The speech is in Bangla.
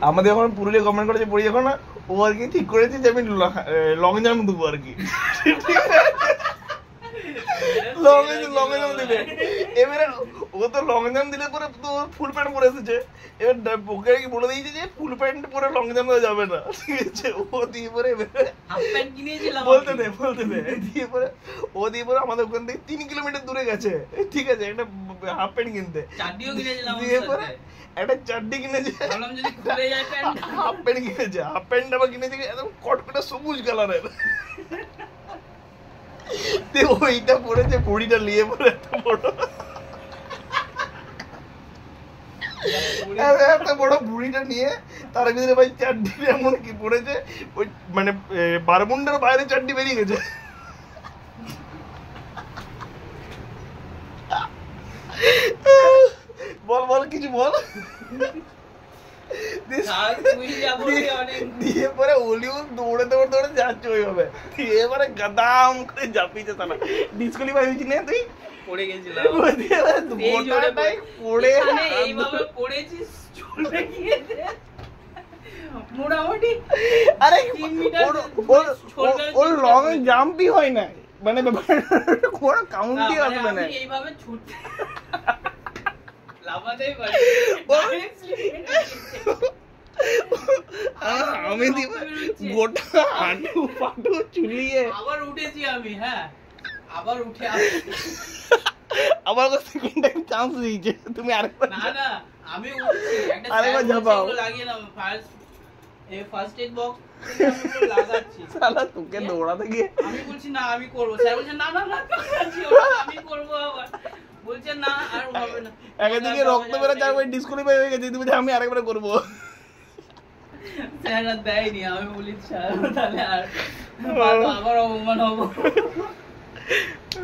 আমাদের যখন পুরুলিয়া গভর্নমেন্ট কলেজে পড়ি যখন না, ও আর কি ঠিক করেছে যে আমি লং জাম্প দেবো আর কি, লং জাম্প দিবে। এবারে ও তো লং জাম্প দিলে পরে তো ফুল প্যান্ট পরে এসেছে, এবার ওকে কি বলে দিয়েছে যে ফুল প্যান্ট পরে লং জাম্প দেওয়া যাবে না, ঠিক আছে। ও দিয়ে পরে বলতে দে দিয়ে পরে ও দিয়ে পরে আমাদের ওখান থেকে 3 কিলোমিটার দূরে গেছে, ঠিক আছে, একটা হাফ প্যান্ট কিনতে। দিয়ে পরে একটা চাড্ডি কিনেছে, হাফ প্যান্ট কিনেছে, হাফ প্যান্ট আবার কিনেছে একদম কটকটা সবুজ কালারের। ওইটা পড়েছে, বুড়িটা নিয়ে পরে এত বড় এত বড় বুড়িটা নিয়ে তার ভিতরে ভাই চাড্ডি এমন কি পড়েছে, ওই মানে বারমুন্ডার বাইরে চাড্ডি বেরিয়ে গেছে। বল বল কিছু বল। দিয়ে পরে অলিউড দৌড়ে যাচ্ছে ওইভাবে, এবারে গাদাম করে ঝাঁপিয়েছে তারা। ডিসকোয়ালিফাই হয়েছি না তুই? পড়ে গেছিলাম পড়ে এইভাবে পড়েছিস চলে গিয়েছে মোটামুটি। আরে ওর লং জাম্পই হয় না, মানে কোনো কাউন্টই আসবে না। এইভাবে ছুটতে লাফাতেই পারি আমি দিব গোটা হাঁটু ফাটু চুলিয়ে আবার উঠেছি আমি। হ্যাঁ আবার উঠে আবার সেকেন্ড টাইম চান্স দিয়েছে তুমি আরেকবার। না না আমি উঠছি, একটা আরেকবার ঝাপাও লাগিয়ে নাও, ফার্স্ট এড বক্স লাগাচ্ছি। শালা তোকে দৌড়াতে গিয়ে আমি বলছি না আমি করব, স্যার বলছে না না না আমি করব, আবার বলছে না আর হবে না। একদিকে রক্ত বেরোচ্ছে আর ওই ডিসকোয়ালিফাই হয়ে গেছে, তুমি আমি আরেকবার করব। স্যার আর দেয়নি, আমি বলি স্যার তাহলে আর আবার অপমান হবো।